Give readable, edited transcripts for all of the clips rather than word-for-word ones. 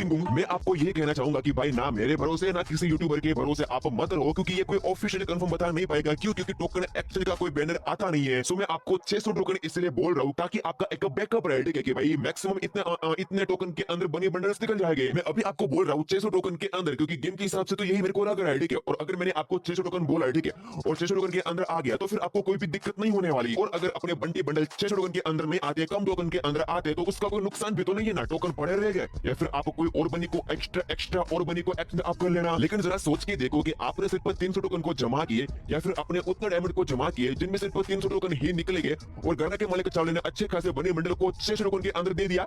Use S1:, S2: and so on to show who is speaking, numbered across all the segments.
S1: टिंगुंग मैं आपको ये कहना चाहूंगा कि भाई ना मेरे भरोसे ना किसी यूट्यूबर के भरोसे आप मत रहो, क्योंकि ये कोई ऑफिशियल कंफर्म बता नहीं पाएगा। क्यों? क्योंकि टोकन एक्सचेंज का कोई बैनर आता नहीं है। सो मैं आपको 600 टोकन इसलिए बोल रहा हूँ ताकि आपका एक बैकअप रहे, ठीक है कि भाई मैक्सिमम इतने टोकन के अंदर बनी बंडल्स निकल जाएंगे। मैं अभी आपको बोल रहा हूँ 600 टोकन के अंदर, क्योंकि गेम के हिसाब से तो यही मेरे को लग रहा है, ठीक है। और अगर मैंने आपको 600 टोकन बोला है, ठीक है, और 600 टोकन के अंदर आ गया तो फिर आपको कोई भी दिक्कत नहीं होने वाली। और अगर अपने बंटी बंडल 600 टोकन के अंदर नहीं आते, कम टोकन के अंदर आते, तो उसका कोई नुकसान भी तो नहीं है ना, टोकन पड़े रह गए। या फिर आप कोई और बनी को एक्स्ट्रा और बनी को एक्सचेंज आप कर लेना। लेकिन जरा सोच के देखो कि आपने सिर्फ 300 टोकन को जमा किए या फिर अपने उतना डायमंड को जमा किए जिनमें सिर्फ 300 टोकन ही निकलेंगे, और घर के मालिक चावले ने अच्छे खासे बने बंडल को 600 टोकन के अंदर दे दिया।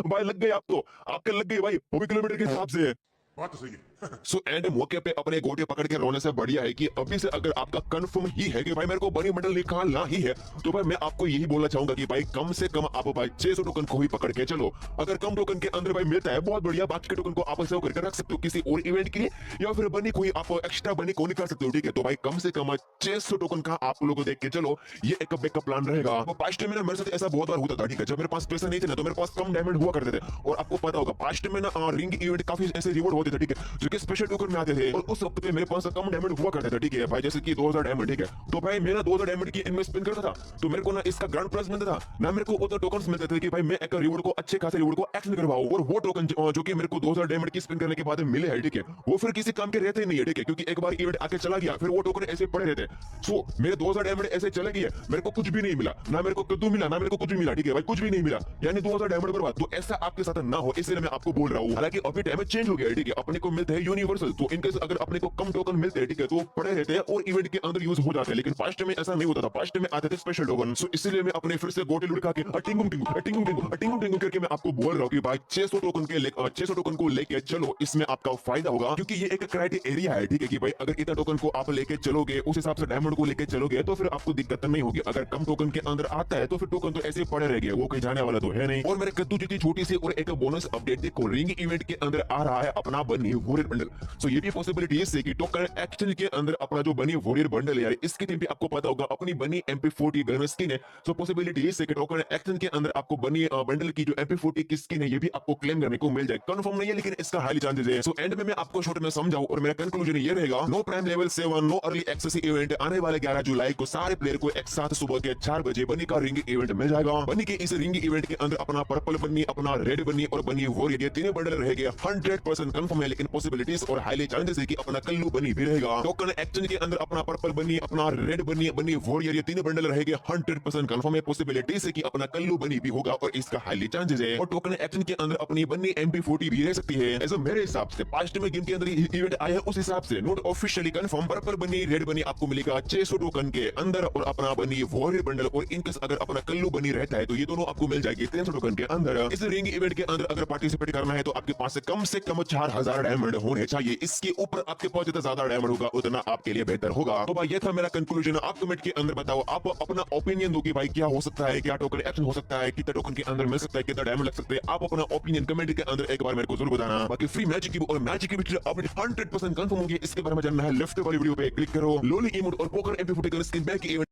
S1: भाई लग गए आपको, आपके लग गई भाई, वो भी किलोमीटर के हिसाब से।
S2: बात तो सही है।
S1: सो एंड मौके पे अपने गोटे पकड़ के रोने से बढ़िया है कि अभी से अगर आपका कंफर्म ही है कि भाई मेरे को बनी बंडल निकालना ही है, तो भाई मैं आपको यही बोलना चाहूंगा कि भाई कम से कम आप भाई 600 टोकन को ही पकड़ के चलो। अगर कम टोकन के अंदर भाई मिलता है बहुत बढ़िया, बाकी के टोकन को आप सेव करके रख सकते हो किसी और इवेंट के लिए, या फिर बनी कोई आप एक्स्ट्रा बनी को निकाल सकते हो, ठीक है। तो भाई कम से कम 600 टोकन का आप लोगों को देख के चलो, ये एक बैकअप प्लान रहेगा। तो पास्ट में ना मेरे साथ ऐसा बहुत बार होता था, ठीक है, जब मेरे पास पैसा नहीं थे ना तो मेरे पास कम डायमंड हुआ करते थे। और आपको पता होगा पास्ट में ना रिंग इवेंट काफी ऐसे रिवॉर्ड होते थे, ठीक है, जो कि स्पेशल टोकन में आते थे। और उस वक्त पे मेरे पास कम डायमंड हुआ करते थे, ठीक है भाई, जैसे कि 2000 डायमंड, ठीक है। तो भाई मेरा 2000 डायमंड की इन्वेस्टमेंट करता था तो मेरे को ना इसका ग्रांड प्राइज मिलता था ना, मेरे को उतना टोकन्स मिलते थे कि भाई मैं एक रिवॉर्ड को अच्छे खासे रिवॉर्ड को एक्सचेंज करवाऊं। और वो टोकन जो कि मेरे को 2000 डायमंड की स्पेंड करने के बाद मिले हैं, ठीक है, वो फिर किसी काम के रहते ही नहीं है, ठीक है, क्योंकि एक बार इवेंट आके चला गया फिर वो टोकन ऐसे पड़े रहते। सो मेरे 2000 डायमंड ऐसे चले गए, मेरे को कुछ भी नहीं मिला, ना मेरे को कद्दू मिला, ना मेरे को कुछ भी मिला, ठीक है भाई, कुछ भी नहीं मिला, यानी 2000 डायमंड बर्बाद। तो ऐसा आपके साथ ना हो इसलिए मैं आपको बोल रहा हूँ। हालांकि अभी टाइम चेंज हो गया है, ठीक है, अपने को मिलते हैं यूनिवर्सल, तो इनकेस अगर अपने को कम टोकन मिलते हैं, ठीक है, तो पड़े रहते हैं और इवेंट के अंदर यूज हो जाते हैं। लेकिन पास्ट में ऐसा नहीं होता था, पास्ट में आते थे स्पेशल टोकन। सो इसलिए मैं अपने फिर से गोटे लुढ़का के टिंगुम करके मैं आपको बोल रहा हूँ कि भाई 600 टोकन के 600 टोकन को लेके चलो, इसमें आपका फायदा होगा, क्योंकि ये एक क्राइटेरिया है, ठीक है, कि भाई अगर इतना टोकन को आप लेके चलोगे उस हिसाब से डायमंड को लेके चलोगे तो फिर आपको दिक्कत नहीं होगी। अगर कम टोकन के अंदर आता है तो फिर टोकन तो ऐसे पड़े रहेंगे, वो कहीं जाने वाला तो है नहीं। और मेरे कद्दू जितनी छोटी सी और एक बोनस अपडेट देखो, रिंग इवेंट के अंदर आ रहा है अपना बनी वॉरियर बंडल। सो ये भी पॉसिबिलिटी है कि टोकन एक्सचेंज के अंदर अपना जो बनी वॉरियर बंडल है यार, इसके टीम भी आपको पता होगा अपनी बनी MP40 गन स्किन है। सो पॉसिबिलिटी है कि टोकन एक्सचेंज के अंदर आपको बनी बंडल की जो MP40 की स्किन है ये भी आपको क्लेम करने को मिल जाए। कंफर्म नहीं है लेकिन इसका हाई चांसेस है। सो एंड में मैं आपको शॉर्ट में समझाऊं और मेरा कंक्लूजन ये रहेगा, no prime level 7, no early access event. आने वाले 11 जुलाई को सारे प्लेयर को एक साथ सुबह के 4 बजे बनी का रिंग इवेंट मिल जाएगा। बनी के इस रिंग इवेंट के अंदर अपना पर्पल बनी, अपना रेड बनी और बनी वॉरियर, ये तीनों बंडल रहेंगे। 100% कंफर्म है, लेकिन पॉसिबिलिटीज और हाईली चांसेस है कि अपना कल्लू बनी भी रहेगा। टोकन एक्सचेंज के अंदर अपना पर्पल बनी, अपना रेड बनी, बनी वॉरियर, ये तीनों बंडल रहेंगे। 100% कंफर्म है, पॉसिबिलिटीज है कि अपना कल्लू बनी भी होगा और इसका हाईली चांसेस है। और टोकन एक्सचेंज के अंदर अपनी बनी MP40 भी रह सकती है। ऐसा मेरे हिसाब से पास्ट में गेम के अंदर इवेंट आया है उस हिसाब से नॉट ऑफिशियली कंफर्म पर्पल बनी, रेड बनी आपको मिलेगा 600 टोकन के अंदर, और अपना बनी वॉरियर बंडल और इनकेस अगर अपना कल्लू बनी रहता है तो ये दोनों आपको मिल जाएगी 300 टोकन के अंदर। इस रिंग इवेंट के अंदर अगर पार्टिसिपेट करना है तो आपके पास से कम 4000 डायमंड होने चाहिए। इसके ऊपर आपके पास जितना ज्यादा डायमंड होगा उतना आपके लिए बेहतर होगा। तो भाई ये था मेरा कंक्लूजन। आप कमेंट के अंदर बताओ, आप अपना ओपिनियन दो कि भाई क्या हो सकता है, क्या टोकन एक्शन हो सकता है, कितना टोकन के अंदर मिल सकता है, कितना डायमंड लग सकते हैं। आप अपना ओपिनियन कमेंट के अंदर एक बार मेरे को जरूर बताना। बाकी फ्री मैजिक की और मैजिक की वीडियो अपडेट 100% कंफर्म होगी, इसके बारे में जानना है लेफ्ट वाली वीडियो पे क्लिक करो। लोली इमोट और poker MP40 skin back event